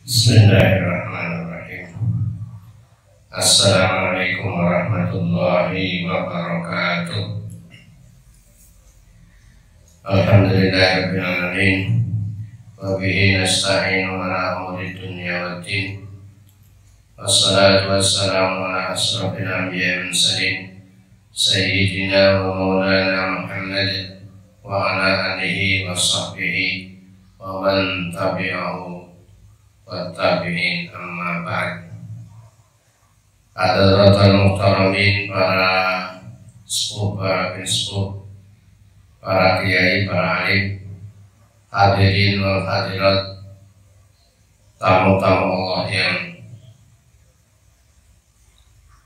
Bismillahirrahmanirrahim. Assalamualaikum warahmatullahi wabarakatuh. Alhamdulillahirabbil alamin. Wa bihi nasta'inu ala umuri dunya waddin. Wassalatu wassalamu ala asrofil anbiya'i wal mursalin sayyidina wa maulana Muhammad wa ala alihi wa sahbihi wa man tabi'ahu wa tabi'in, amma ba'd. Hadirin muhtaramin, para sepuh, para biskup, para kiai, para alim, hadirin wal hadirat, tamu-tamu Allah yang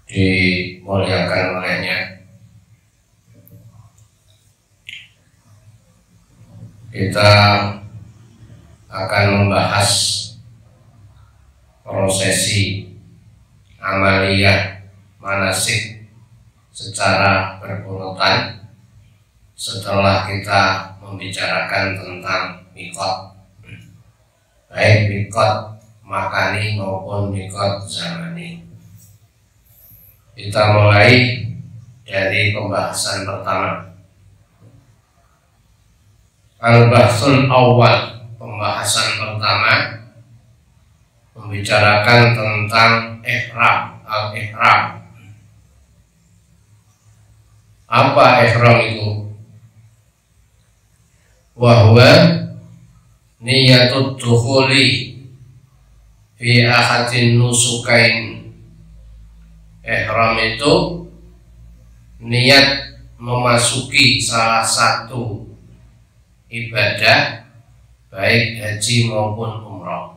dimuliakan olehnya. Kita akan membahas prosesi amaliyah manasik secara berurutan setelah kita membicarakan tentang miqat, baik miqat makani maupun miqat zamani. Kita mulai dari pembahasan pertama. Al-bahsul awal, pembahasan pertama membicarakan tentang ihram, al-ihram. Apa ihram itu? Wahwa niyatud dukhuli fi ahadin nusukain. Ihram itu niat memasuki salah satu ibadah, baik haji maupun umrah.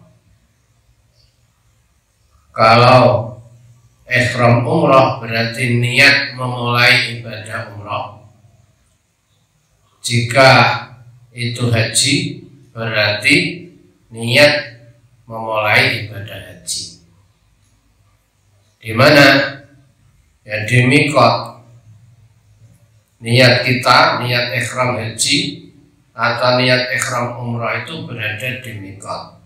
Kalau ihram umrah berarti niat memulai ibadah umrah. Jika itu haji berarti niat memulai ibadah haji. Di mana? Ya di miqat. Niat kita, niat ihram haji atau niat ihram umrah itu berada di miqat.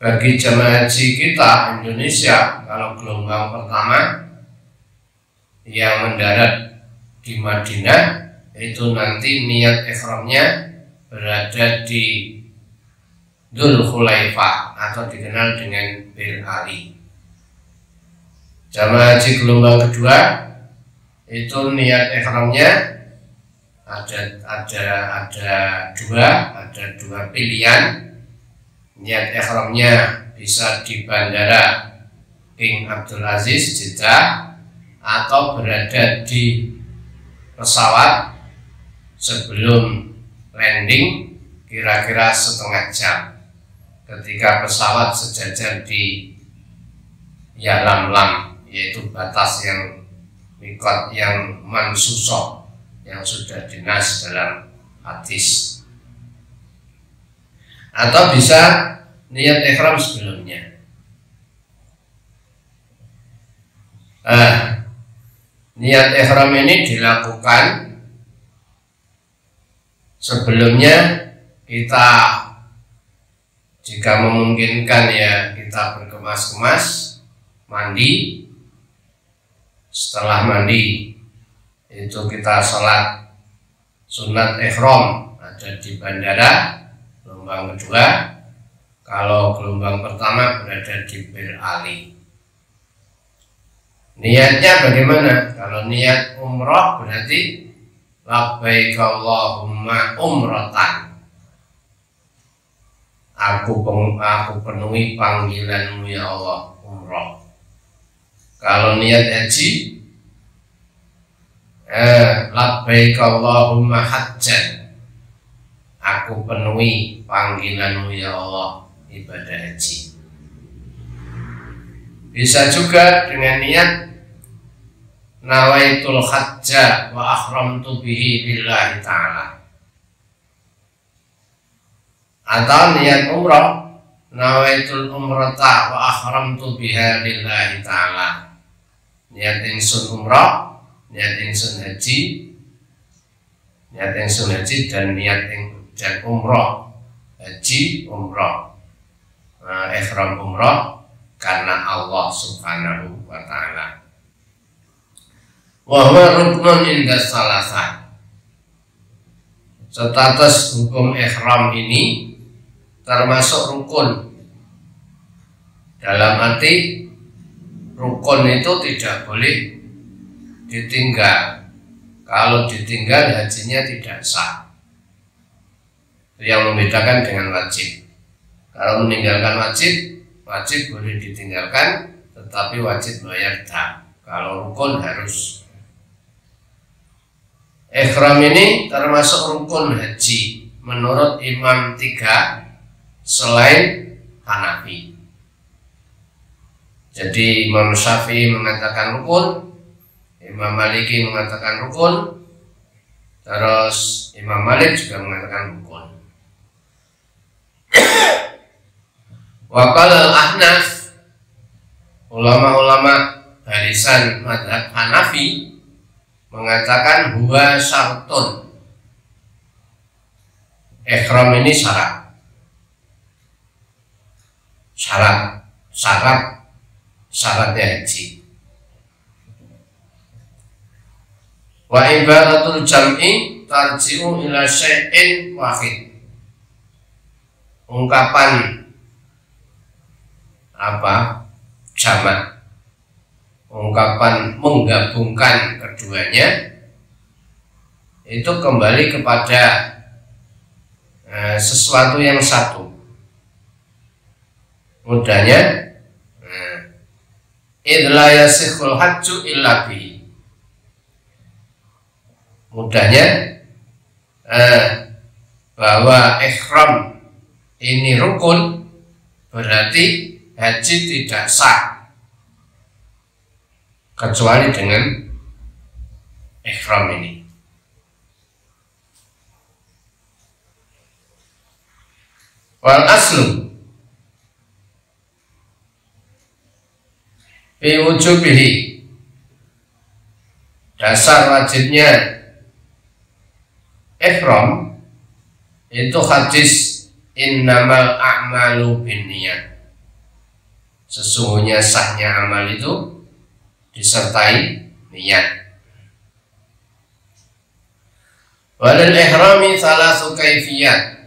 Bagi jemaah haji kita Indonesia, kalau gelombang pertama yang mendarat di Madinah, itu nanti niat ihramnya berada di Dzul Khulaifah atau dikenal dengan Bir Ali. Jemaah haji gelombang kedua itu niat ihramnya ada dua pilihan. Niat ihramnya bisa di bandara King Abdul Aziz Jeddah atau berada di pesawat sebelum landing kira-kira setengah jam ketika pesawat sejajar di Yalamlam, yaitu batas yang miqat yang mansusoh yang sudah dinas dalam hadis. Atau bisa niat ihram sebelumnya. Niat ihram ini dilakukan sebelumnya. Kita jika memungkinkan ya kita berkemas-kemas, mandi. Setelah mandi itu kita sholat sunat ihram ada di bandara. Gelombang kedua, kalau gelombang pertama berada di Bir Ali. Niatnya bagaimana? Kalau niat umrah berarti labbaik Allahumma umratan. Aku penuhi panggilanmu ya Allah, umrah. Kalau niat haji, labbaik Allahumma hajjan. Aku penuhi panggilanmu ya Allah, ibadah haji. Bisa juga dengan niat nawaitul hajja wa ahramtu bihi billahi ta'ala. Atau niat umrah, nawaitul umrata wa ahramtu biha lillahi ta'ala. Niat ingsun umrah, niat ingsun haji, dan niat dan umrah, haji umrah ihram umrah karena Allah Subhanahu wa taala. Wa huwa ruknun inda salasah. Status hukum ihram ini termasuk rukun. Dalam arti rukun itu tidak boleh ditinggal. Kalau ditinggal hajinya tidak sah. Itu yang membedakan dengan wajib. Kalau meninggalkan wajib, wajib boleh ditinggalkan, tetapi wajib bayar dam. Kalau rukun harus. Ihram ini termasuk rukun haji menurut Imam 3 selain Hanafi. Jadi Imam Syafi'i mengatakan rukun, Imam Maliki mengatakan rukun, terus Imam Malik juga mengatakan rukun. Waqala al-Ahnaf, ulama-ulama barisan mazhab Hanafi mengatakan huwa syartun. Ihram ini syarat. Syaratnya haji. Wa ibaratul jam'i tarji'u ila syai'in wahid. Ungkapan jamak, ungkapan menggabungkan keduanya itu kembali kepada sesuatu yang satu. Mudahnya idla yasikhul hajju illa bihi. Mudahnya bahwa ihram ini rukun, berarti haji tidak sah kecuali dengan ihram ini. Wal aslu fi wujubihi, dasar wajibnya ihram itu hadis innamal a'malu binniyat. Sesungguhnya sahnya amal itu disertai niat. Walil ihrami salasu kaifiyat.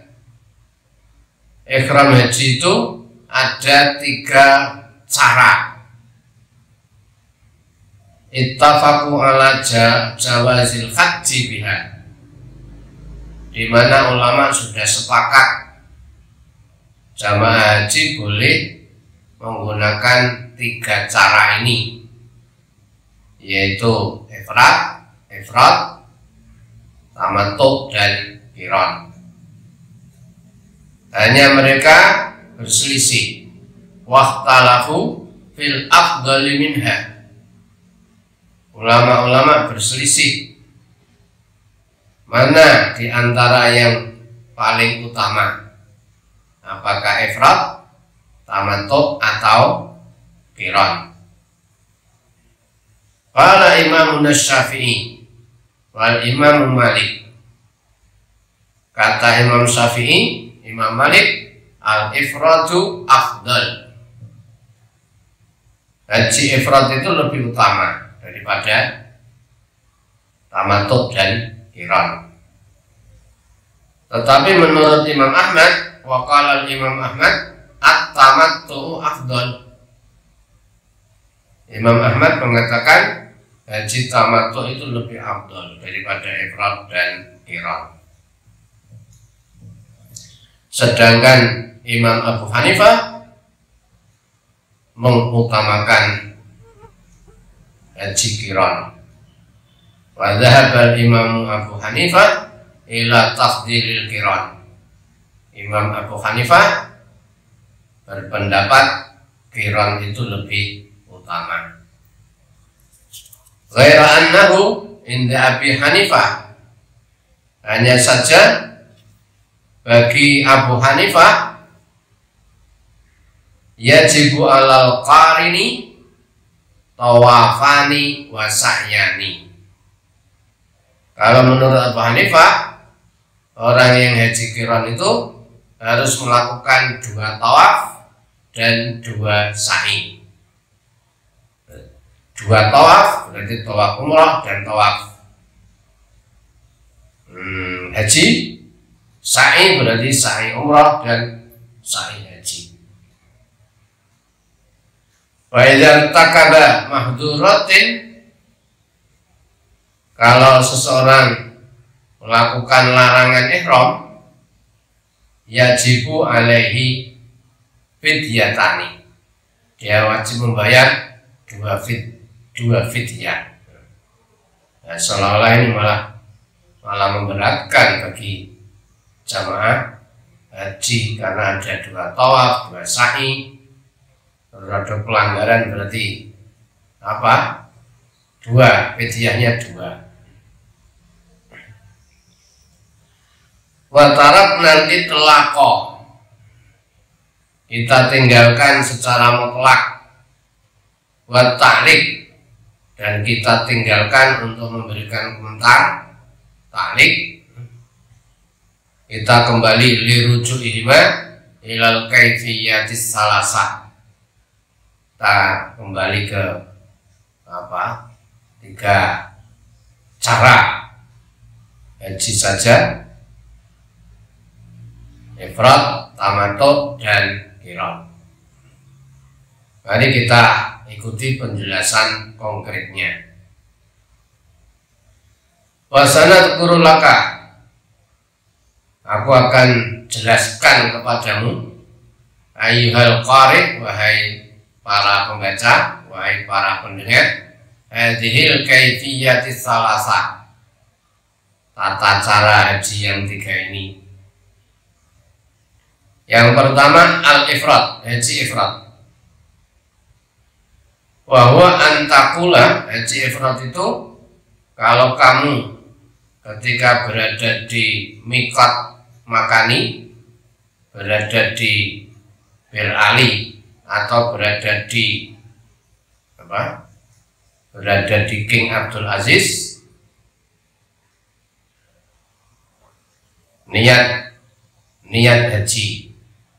Ihram haji itu ada 3 cara. Ittafaqu ala jawazil haji biha, di mana ulama sudah sepakat jamaah haji boleh menggunakan 3 cara ini, yaitu ifrad, tamattu dan qiran. Hanya mereka berselisih, waqtalafu fil afdali minha. Ulama-ulama berselisih mana di antara yang paling utama, apakah ifrad, tamattu atau qiran. Qala Imam Syafi'i wal Imam Malik. Kata Imam Syafi'i, Imam Malik, al-ifradu afdal. Haji ifrad itu lebih utama daripada tamattu dan qiran. Tetapi menurut Imam Ahmad, waqala Imam Ahmad, at-tamattu afdal. Imam Ahmad mengatakan haji tamattu itu lebih afdal daripada ifrad dan qiran. Sedangkan Imam Abu Hanifah mengutamakan haji qiran. Wa dhahaba Imam Abu Hanifah ila tafdilil qiran. Imam Abu Hanifah berpendapat qiran itu lebih utama. Ghaira annahu inda Abi Hanifah, hanya saja bagi Abu Hanifah yajibu alal qarini tawafani wa sa'yani. Kalau menurut Abu Hanifah, orang yang haji qiran itu harus melakukan 2 tawaf dan 2 sa'i. 2 tawaf berarti tawaf umrah dan tawaf haji. Sa'i berarti sa'i umrah dan sa'i haji. Wa idza takaba mahduratin, kalau seseorang melakukan larangan ihram, yajibu alaihi fidyatani, dia wajib membayar 2 fidyah. Nah, seolah-olah ini malah memberatkan bagi jamaah haji karena ada 2 tawaf, 2 sa'i, terus ada pelanggaran berarti apa? 2, fidyahnya 2. Watarak nanti telako, kita tinggalkan secara mutlak. Watalik, dan kita tinggalkan untuk memberikan komentar. Talik, kita kembali liruju'ihima ilal kaifiyatis salasa, kita kembali ke 3 cara haji saja: ifrad, tamattu, dan qiran. Mari kita ikuti penjelasan konkretnya. Wasana kurulaka, aku akan jelaskan kepadamu, ayyuhal qari, wahai para pembaca, wahai para pendengar, hadhil kaifiyatis salasa, tata cara haji yang 3 ini. Yang pertama al-ifrad, haji ifrad. Bahwa antakula, haji ifrad itu kalau kamu ketika berada di miqat makani, berada di Bir Ali, atau berada di berada di King Abdul Aziz, niat haji,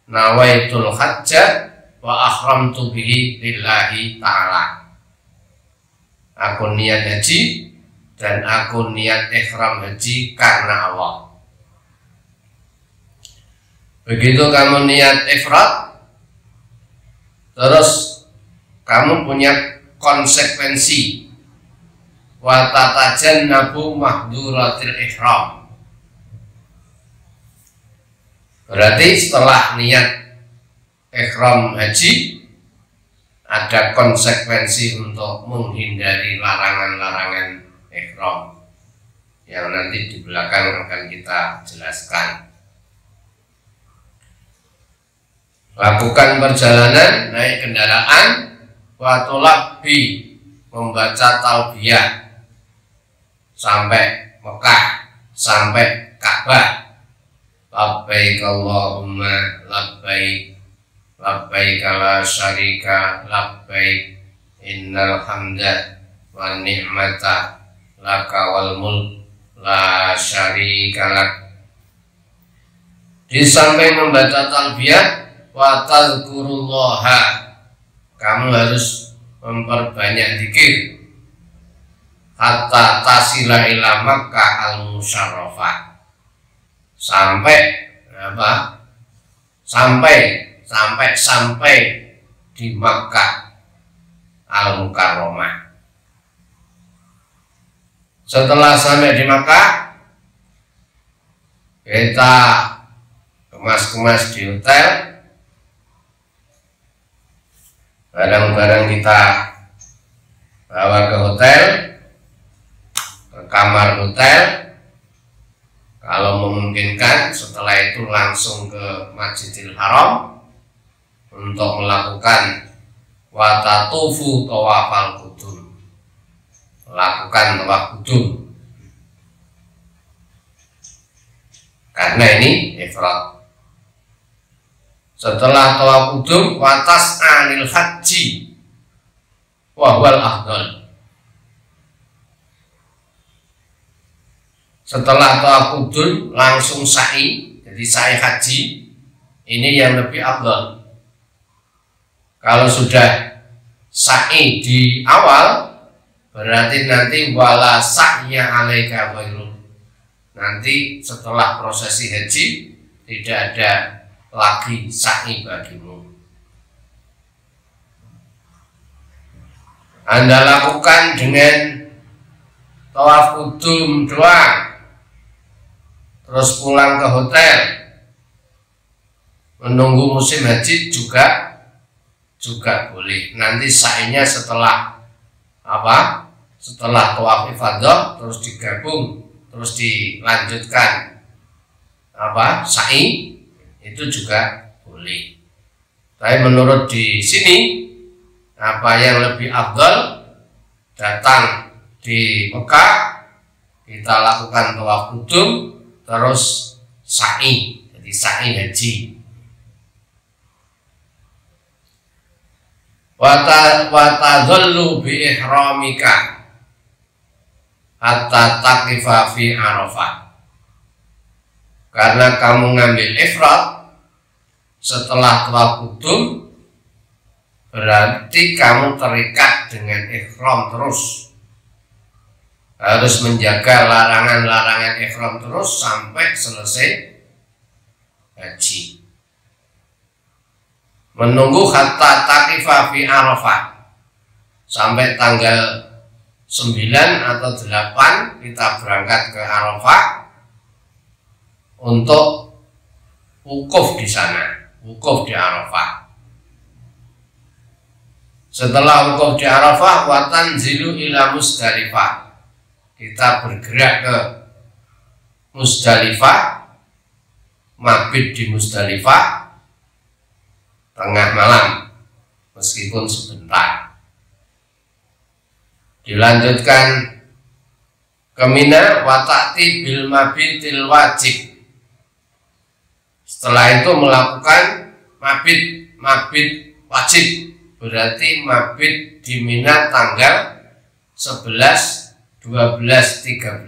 nawaitul hajja wa ahramtu bihi lillahi ta'ala, aku niat haji dan aku niat ihram haji karena Allah. Begitu kamu niat ifrad, terus kamu punya konsekuensi, wa tatajannabu mahduratil ihram. Berarti setelah niat ihram haji, ada konsekuensi untuk menghindari larangan-larangan ihram yang nanti di belakang akan kita jelaskan. Lakukan perjalanan, naik kendaraan, wa tulabbi, membaca talbiyah sampai Mekah, sampai Ka'bah. Labbaik Allahumma labbaik, labbaik la syarika labbaik, innal hamda wan ni'mata laka wal mulk la syarika lak. Di samping membaca talbiyah, wa tadhkurullaha, kamu harus memperbanyak zikir, hatta tasila ila Makkah al-musyarrafah, sampai sampai di Makkah al-Mukarramah. Setelah sampai di Makkah, kita kemas-kemas di hotel, barang-barang kita bawa ke hotel, ke kamar hotel. Kalau memungkinkan, setelah itu langsung ke Masjidil Haram untuk melakukan watatufu tawafal qudum, lakukan tawaf qudum, karena ini ifrad. Setelah tawaf qudum, watas anil haji wahwal afdal. Setelah tawaf qudum langsung sa'i, jadi sa'i haji, ini yang lebih afdal. Kalau sudah sa'i di awal, berarti nanti wala sa'ya alaika ghairu. Nanti setelah prosesi haji tidak ada lagi sa'i bagimu. Anda lakukan dengan tawaf kudum doang, terus pulang ke hotel menunggu musim haji juga boleh. Nanti sa'inya setelah apa? Setelah tawaf ifadah terus digabung, terus dilanjutkan apa? Sa'i itu juga boleh. Tapi menurut di sini apa yang lebih afdal, datang di Mekah kita lakukan tawaf kudum terus sa'i, jadi sa'i haji. Wa tadhallu bi ihramika hatta taqifa fi Arafah. Karena kamu ngambil ifrat setelah tawaf kudum, berarti kamu terikat dengan ihram terus, harus menjaga larangan-larangan ihram terus sampai selesai haji. Menunggu hatta taqifa fi Arafah, sampai tanggal 9 atau 8 kita berangkat ke Arafah untuk wukuf di sana, wukuf di Arafah. Setelah wukuf di Arafah, wa tanzilu ila Musdalifah, kita bergerak ke Musdalifah, mabit di Musdalifah tengah malam meskipun sebentar. Dilanjutkan ke Mina, wa ta'ti bil mabitil wajib. Setelah itu melakukan mabit wajib, berarti mabit di Mina tanggal 11, 12, 13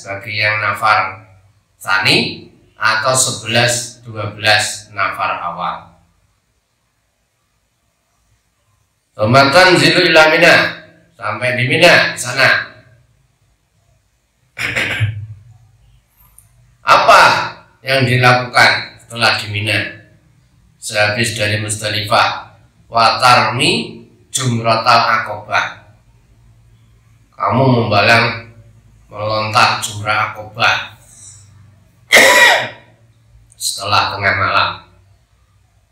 bagi yang nafar tsani, atau 11, 12 nafar awal. Tomatan zilu ila Mina, sampai di Mina di sana. Apa yang dilakukan setelah di Mina? Sehabis dari Musdalifah, wa tarmi jumratal aqobah, kamu melontar jumrah aqobah setelah tengah malam,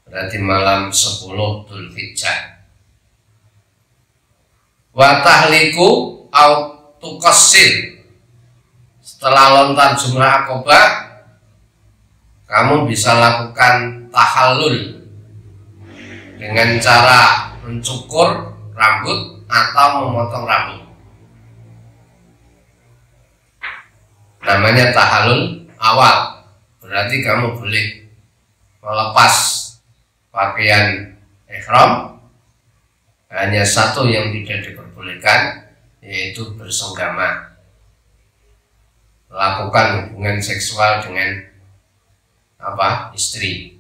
berarti malam 10 Dzulhijjah. Wa tahliku au tuqassir, setelah lontar jumrah aqobah kamu bisa lakukan tahallul dengan cara mencukur rambut atau memotong rambut. Namanya tahallul awal, berarti kamu boleh melepas pakaian ihram. Hanya satu yang tidak diperbolehkan, yaitu bersenggama, melakukan hubungan seksual dengan istri.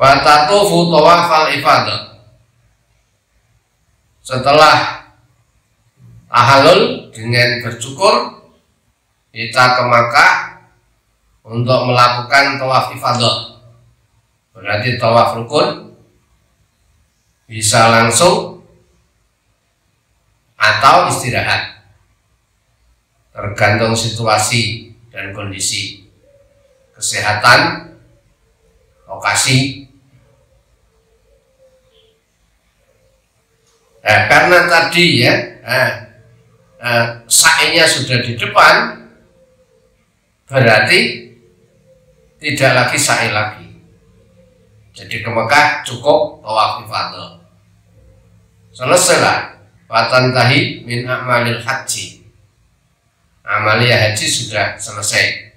Wa tatufu tawafal ifadah, setelah tahallul dengan bercukur kita ke Makkah untuk melakukan tawaf ifadah, berarti tawaf rukun. Bisa langsung atau istirahat, tergantung situasi dan kondisi kesehatan, lokasi. Karena tadi sa'inya sudah di depan, berarti tidak lagi sa'i lagi. Jadi ke Mekah cukup tawaf ifadah. Selesailah watantahi min amalil haji, amalia haji sudah selesai.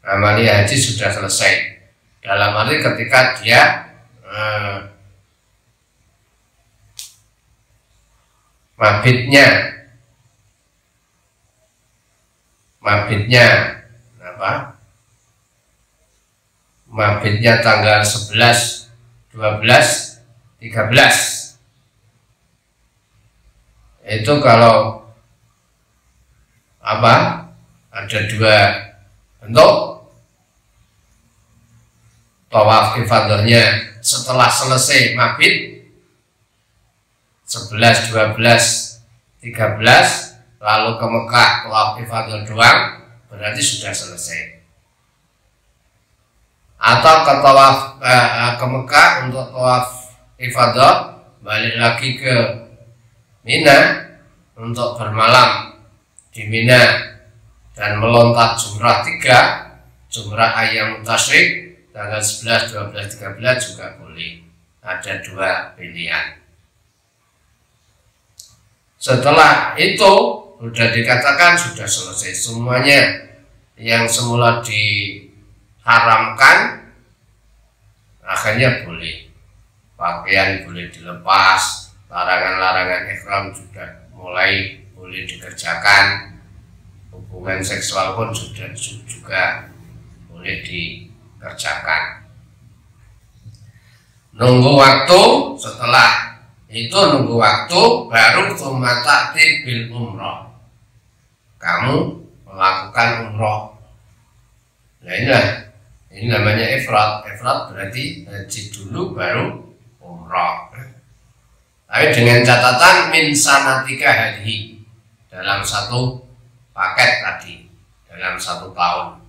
Amalia haji sudah selesai dalam arti ketika dia mabitnya mabitnya tanggal 11, 12, 13. Itu kalau apa? Ada dua bentuk. Tawaf ifadahnya setelah selesai mabit 11, 12, 13, lalu ke Mekah tawaf ifadah doang, berarti sudah selesai. Atau ke tawaf ke Mekah untuk tawaf ifadah, balik lagi ke Mina untuk bermalam di Mina dan melontar jumrah 3, jumrah ayam tasyrik tanggal 11, 12, 13 juga boleh. Ada dua pilihan. Setelah itu sudah dikatakan sudah selesai semuanya yang semula diharamkan, akhirnya boleh. Pakaian boleh dilepas, larangan-larangan ihram sudah mulai boleh dikerjakan, hubungan seksual pun sudah juga boleh dikerjakan. Nunggu waktu, setelah itu nunggu waktu baru tumatati bil umroh. Kamu melakukan umroh. Nah ini namanya ifrad. Ifrad berarti haji dulu baru umroh. Tapi dengan catatan min sanatika hadhi, dalam satu paket tadi, dalam 1 tahun.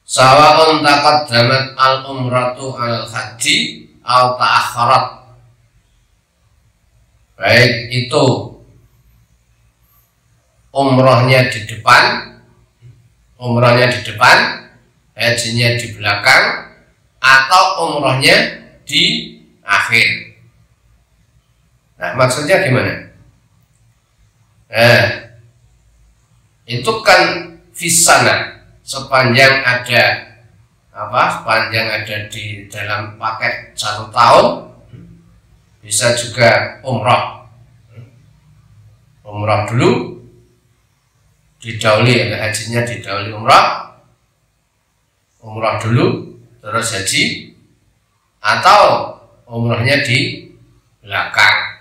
Sawa'un taqaddamat al-umratu al-haji atau ta'akharat. Baik itu umrohnya di depan, hajinya di belakang, atau umrohnya di akhir. Nah, maksudnya gimana? Itu kan fisana, sepanjang ada di dalam paket 1 tahun, bisa juga umroh dulu, didahului, hajinya didahului umroh dulu terus haji, atau umrohnya di belakang.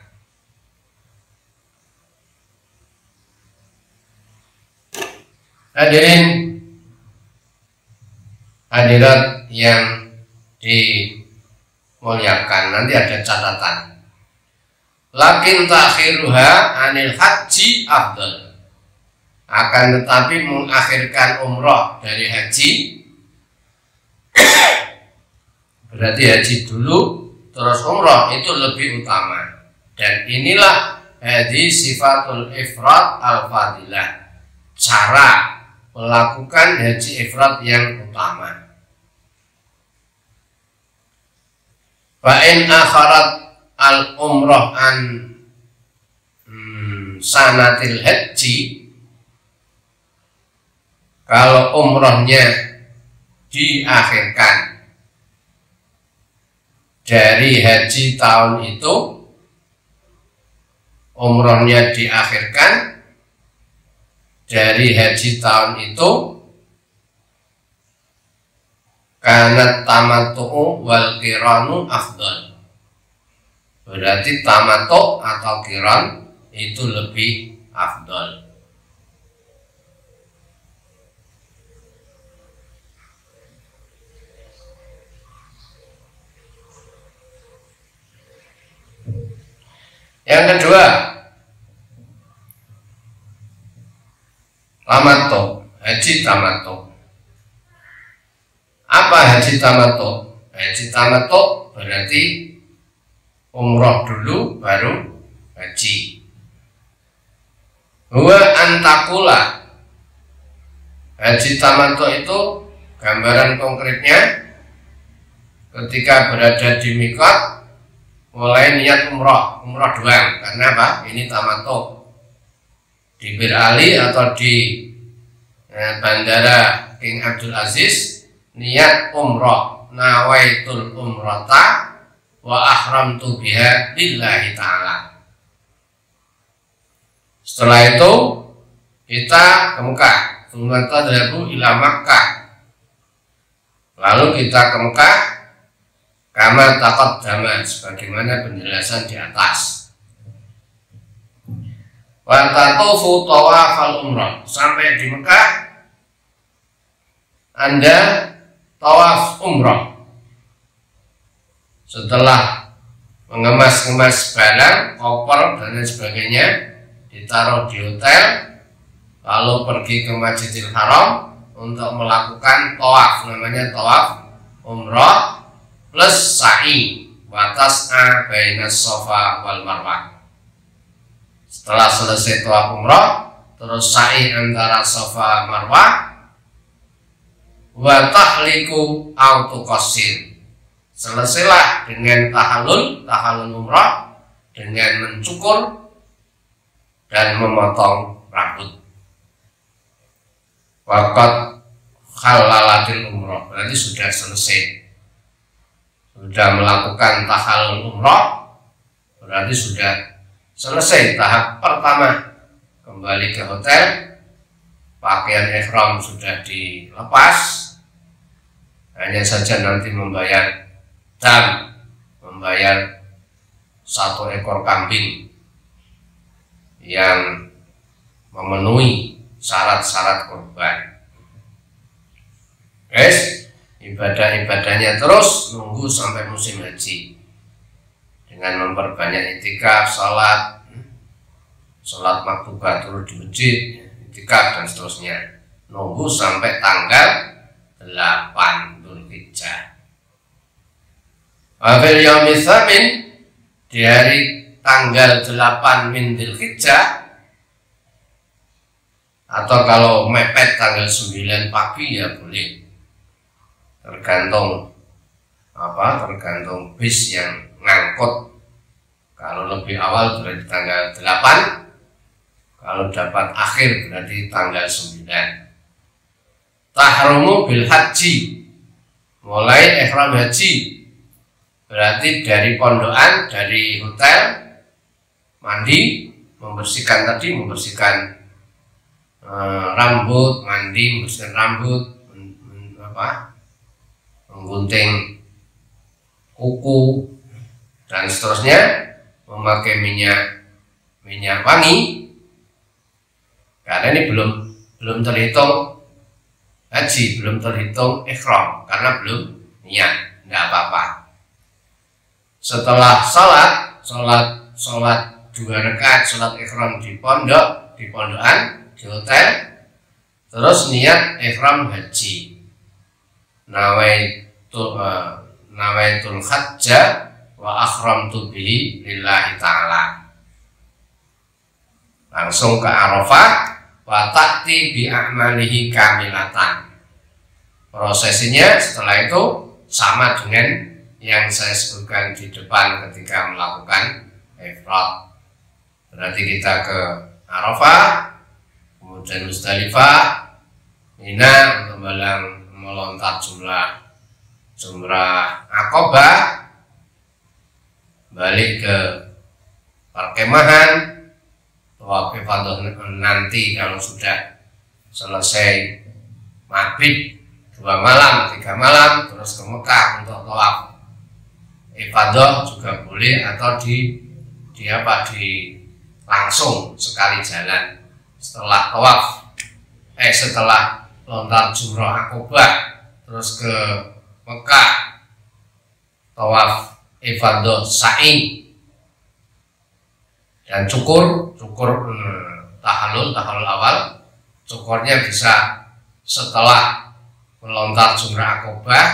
Hadirat yang dimuliakan, nanti ada catatan. Lakin takhiruha anil haji afdal. Akan tetapi mengakhirkan umroh dari haji, berarti haji dulu terus umroh, itu lebih utama. Dan inilah hadis sifatul ifrad al-fadilah, cara melakukan haji ifrad yang utama. Fa'in akharat al-umroh an sanatil haji, kalau umrohnya diakhirkan dari haji tahun itu, umrohnya diakhirkan dari haji tahun itu, karena tamattu wal qiranu afdal. Berarti tamattu atau qiran itu lebih afdal. Yang kedua, tamattu, haji tamattu. Apa haji tamattu? Haji tamattu berarti umroh dulu baru haji. Huwa antakula. Haji tamattu itu gambaran konkretnya ketika berada di mikot, mulai niat umroh doang. Karena apa? Ini tamattu. Di Bir Ali atau di Bandara King Abdul Aziz, niat umroh, nawaitul umrata wa ahramtu biha lillahi ta'ala. Setelah itu kita ke Mekah, tsumma tadhabu ila Makkah, lalu kita ke Mekah, kama taqaddama, sebagaimana penjelasan di atas. Wa tatufu tawafal umrah, sampai di Mekah Anda tawaf umrah. Setelah mengemas-ngemas barang, koper dan lain sebagainya, ditaruh di hotel, lalu pergi ke Masjidil Haram untuk melakukan tawaf, namanya tawaf umrah plus sa'i wa tas'a bainas Safa wal Marwah. Setelah selesai tawaf umrah, terus sa'i antara Safa Marwah, wa tahliku au tuqassir. Selesailah dengan tahallul umrah, dengan mencukur dan memotong rambut. Waqad halalatil umrah, berarti sudah selesai, sudah melakukan tahallul umrah, berarti sudah selesai tahap pertama. Kembali ke hotel, pakaian ihram sudah dilepas, hanya saja nanti membayar dan membayar 1 ekor kambing yang memenuhi syarat-syarat kurban. Guys, ibadah-ibadahnya terus nunggu sampai musim haji, dengan memperbanyak itikaf, sholat maktubah turun di masjid, itikaf dan seterusnya, nunggu sampai tanggal 8 Dzulhijjah. Wafil yaumil tsamin, di hari tanggal 8 min Dzulhijjah, atau kalau mepet tanggal 9 pagi ya boleh, tergantung bis yang ngangkut. Kalau lebih awal berarti tanggal 8, kalau dapat akhir berarti tanggal 9. Tahrumu bil haji, mulai ihram haji, berarti dari pondokan, dari hotel, mandi, membersihkan rambut, mandi, membersihkan rambut, menggunting kuku dan seterusnya, memakai minyak wangi, karena ini belum terhitung haji, belum terhitung ihram karena belum niat, tidak apa-apa. Setelah sholat 2 rakaat sholat ihram di pondokan, di hotel, terus niat ihram haji, nawaitul hajja wa akhramtu bihi lillahi ta'ala, langsung ke Arafah, wa ta'ti bi a'malihi kamilatan. Prosesinya setelah itu sama dengan yang saya sebutkan di depan ketika melakukan ifrad. Berarti kita ke Arafah, kemudian Musdalifah, Mina untuk melontar jumrah Aqabah, balik ke perkemahan, tawaf ifadah nanti kalau sudah selesai maghrib 2 malam 3 malam, terus ke Mekah untuk tawaf ifadah juga boleh, atau di langsung sekali jalan setelah tawaf, setelah lontar jumrah Aqabah terus ke Mekah, tawaf ifadah sa'i dan cukur tahallul awal. Cukurnya bisa setelah melontar jumrah Aqabah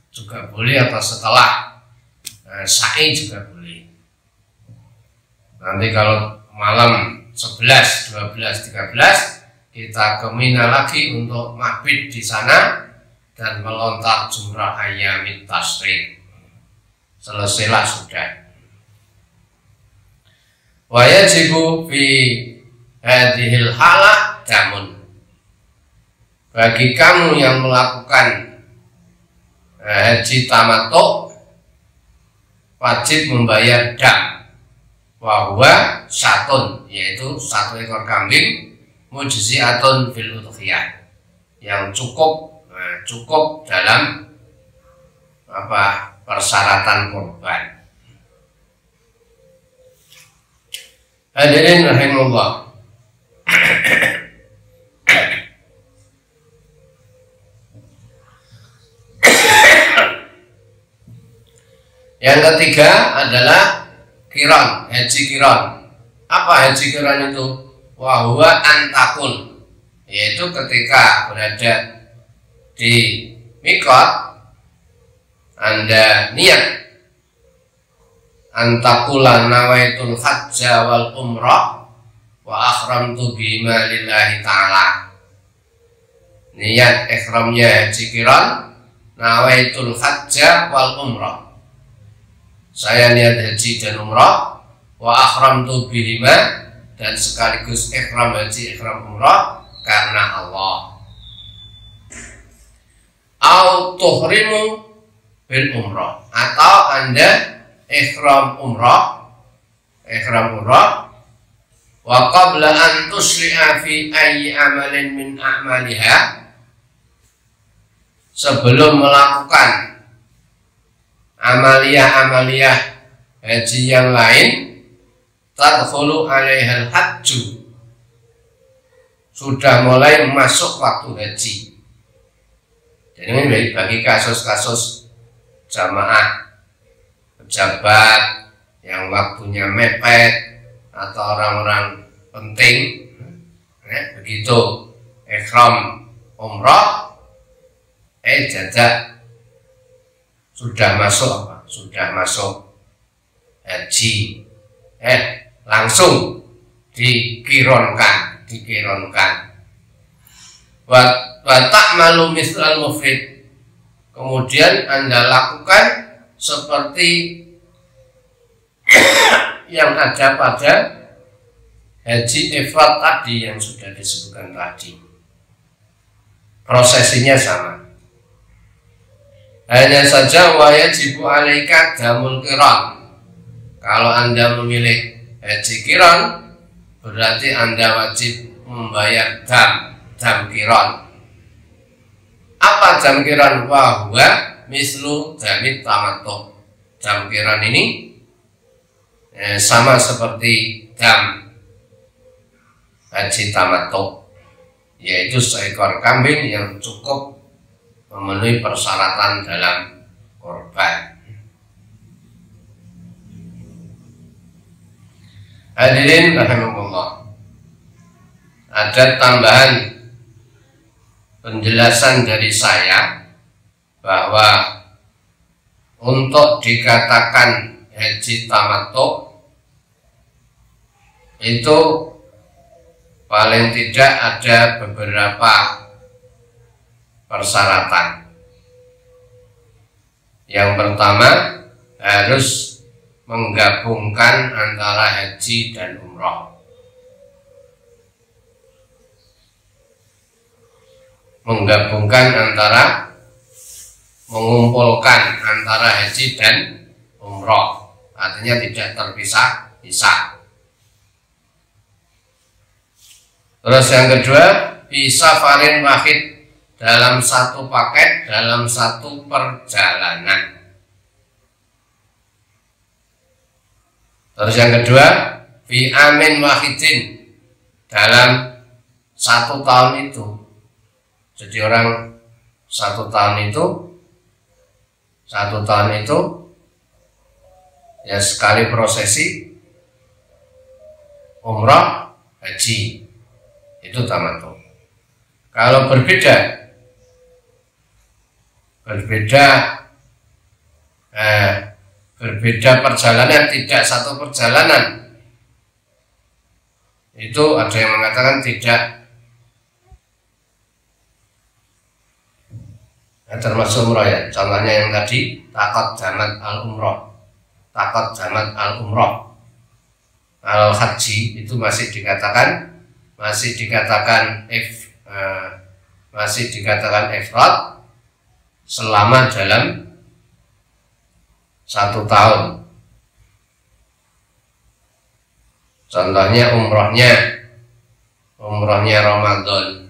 juga boleh, atau setelah sa'i juga boleh. Nanti kalau malam 11, 12, 13 kita ke Mina lagi untuk mabit di sana dan melontar jumrah ayyamit tasyrik. Selesailah sudah. Wa yajibu fi hadhil halah damun. Bagi kamu yang melakukan haji tamattu, wajib membayar dam, wa syatun, yaitu 1 ekor kambing, mujzi'atun fil udhiyah, yang cukup, cukup dalam persyaratan kurban. Hadirin rahimahullah. Yang ketiga adalah qiran, haji qiran. Apa haji qiran itu? Wa huwa antakun, yaitu ketika berada di miqat Anda niat antakula nawaitul hajja wal umrah wa akhramtu bima lillahi ta'ala. Niat ihramnya haji qiran, nawaitul hajja wal umrah, saya niat haji dan umrah, wa akhramtu bihima, dan sekaligus ihram haji ihram umrah karena Allah. Au tuhrimu bil umrah, atau Anda ihram umrah wa qabla an tusri'a fi ayyi amalin min a'maliha, sebelum melakukan amaliyah haji yang lain, tadkhulu alaihal hajju, sudah mulai masuk waktu haji. Jadi ini bagi kasus-kasus jamaah pejabat yang waktunya mepet atau orang-orang penting, begitu ihram umrah, jajak sudah masuk sudah masuk haji, langsung dikironkan. Wa ta'malu mithlal mufrid, kemudian Anda lakukan seperti yang ada pada haji ifrad tadi yang sudah disebutkan tadi. Prosesinya sama. Hanya saja wajibu alaika damul qiran. Kalau Anda memilih haji qiran, berarti Anda wajib membayar dam qiran. Apa dam qiran? Wa huwa mislu damit tamattu. Dam qiran ini sama seperti dam haji tamattu, yaitu seekor kambing yang cukup memenuhi persyaratan dalam kurban. Hadirin rahimakumullah, ada tambahan penjelasan dari saya bahwa untuk dikatakan haji tamattu itu paling tidak ada beberapa persyaratan. Yang pertama, harus menggabungkan antara haji dan umrah. Mengumpulkan antara haji dan umrah, artinya tidak terpisah-pisah. Terus yang kedua, bisa safarin wahid, dalam satu paket, dalam satu perjalanan. Terus yang kedua, fi amin wahidin, dalam satu tahun itu. Jadi orang satu tahun itu ya sekali prosesi umrah haji, itu tamattu. Kalau berbeda perjalanan, tidak satu perjalanan, itu ada yang mengatakan tidak termasuk umrah ya. Contohnya yang tadi takot jamat al umrah, al haji, itu masih dikatakan ifrad selama dalam satu tahun. Contohnya umrohnya Ramadan,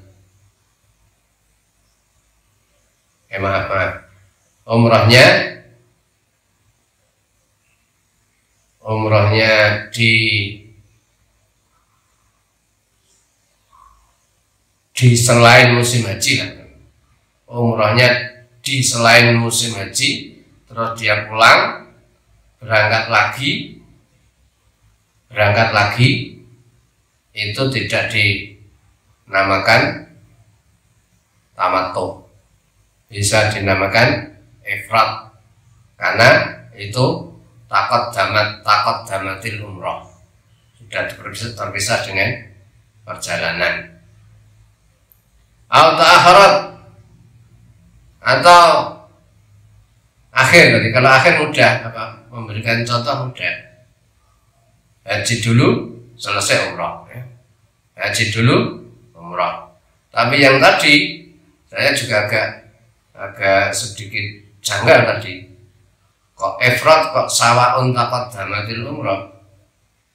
maaf. Umrohnya di selain musim haji kan. Umrohnya di selain musim haji, terus dia pulang berangkat lagi itu tidak dinamakan tamattu, bisa dinamakan ifrad, karena itu takot damatil umroh, sudah terpisah dengan perjalanan. Atau akhir, berarti kalau akhir mudah, memberikan contoh mudah. Haji dulu selesai umroh, ya. Haji dulu umroh. Tapi yang tadi saya juga agak sedikit janggal tadi. Kok ifrad, kok sawaun taqaddamatil umroh.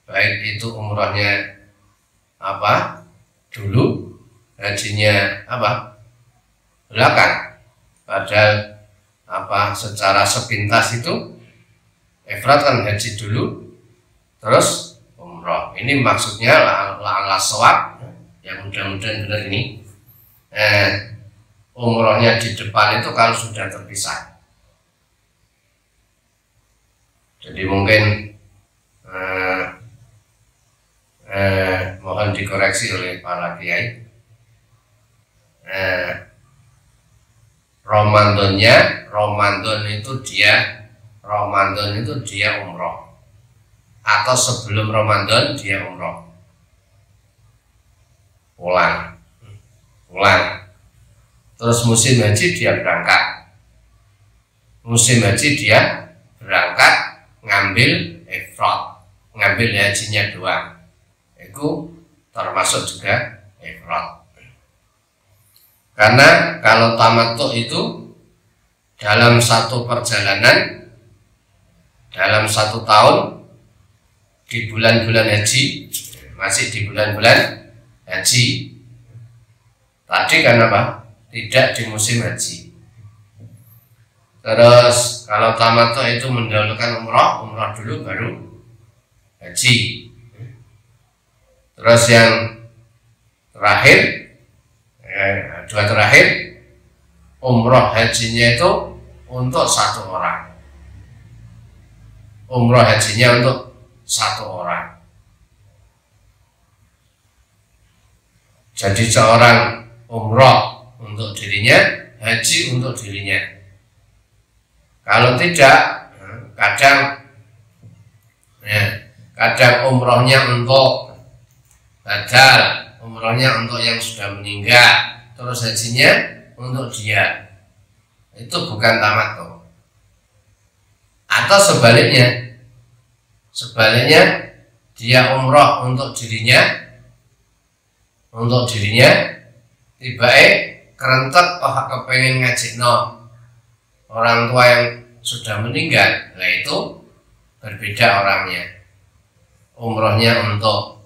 Baik itu umrohnya dulu, hajinya belakang. Padahal secara sepintas itu ifrad kan haji dulu terus umroh. Ini maksudnya la'alla shawab, yang mudah-mudahan benar ini. Umrohnya di depan itu kalau sudah terpisah. Jadi mungkin mohon dikoreksi oleh para kiai. Ramadan itu dia umroh, atau sebelum Ramadan dia umroh, pulang. Terus musim haji dia berangkat ngambil ifrad, ngambil hajinya doang, itu termasuk juga ifrad. Karena kalau tamattu itu dalam satu perjalanan, dalam satu tahun, di bulan-bulan haji, masih di bulan-bulan haji tadi kan tidak di musim haji. Terus kalau tamattu itu mendahulukan umroh dulu baru haji. Terus yang terakhir, dua terakhir, umroh hajinya itu untuk satu orang. Jadi seorang umroh untuk dirinya, haji untuk dirinya. Kalau tidak, kadang umrohnya untuk badal, umrohnya untuk yang sudah meninggal, terus hajinya untuk dia. Itu bukan tamattu. Atau sebaliknya dia umroh untuk dirinya, tiba-tiba kerentet kepengen ngajikno orang tua yang sudah meninggal. Nah itu berbeda orangnya. Umrohnya untuk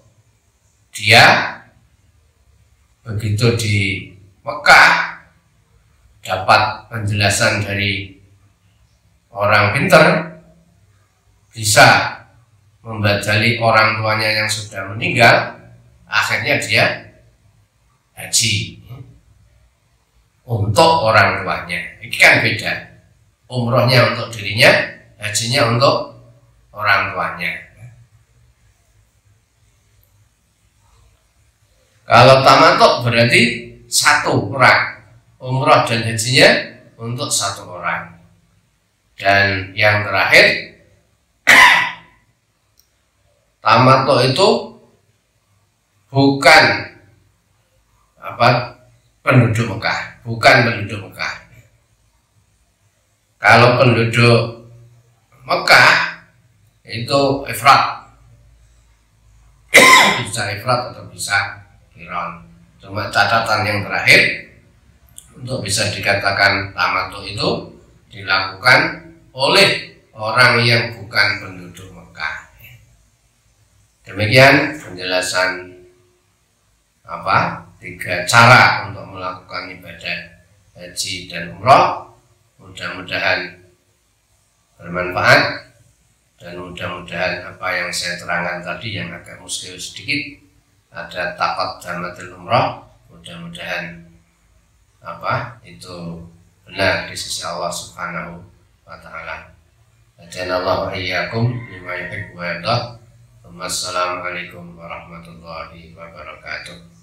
dia, begitu di Mekah dapat penjelasan dari orang pintar, bisa membadali orang tuanya yang sudah meninggal, akhirnya dia haji untuk orang tuanya. Ini kan beda. Umrohnya untuk dirinya, hajinya untuk orang tuanya. Kalau tamattu berarti satu orang, umroh dan hajinya untuk satu orang. Dan yang terakhir, tamattu itu bukan penduduk Mekah. Kalau penduduk Mekah itu ifrad, bisa ifrad atau bisa qiran. Cuma catatan yang terakhir, untuk bisa dikatakan tamattu itu dilakukan oleh orang yang bukan penduduk Mekah. Demikian penjelasan 3 cara untuk melakukan ibadah haji dan umrah. Mudah-mudahan bermanfaat, dan mudah-mudahan apa yang saya terangkan tadi yang agak muskil sedikit, ada taqaddamatul umrah, mudah-mudahan itu benar di sisi Allah Subhanahu wa taala. Ajanallahu wa iyyakum lima yuhibbu wa yardah. Wassalamualaikum warahmatullahi wabarakatuh.